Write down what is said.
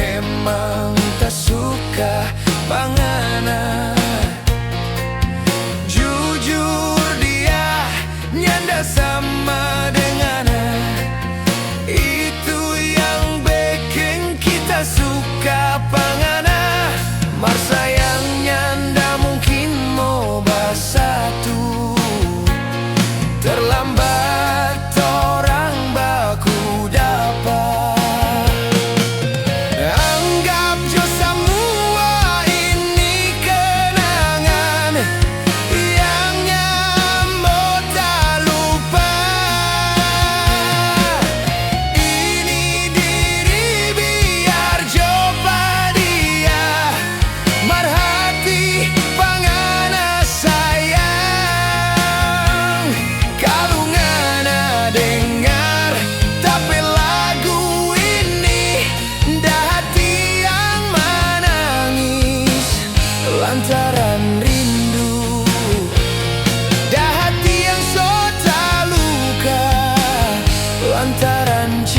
memang tak suka panganan. Jujur dia nyanda sama dengan itu yang bikin kita suka panganan. Mar sayangnya nda mungkin mau bersatu, terlambat orang baku dapat. Anggap jo semua ini kenangan yang nyambo tak lupa. Ini diri biar coba dia marhati pangana sayang. Kalau ngana dengar tapi lagu ini, dah hati yang menangis lantaran rindu, dah hati yang so tak luka lantaran cinta.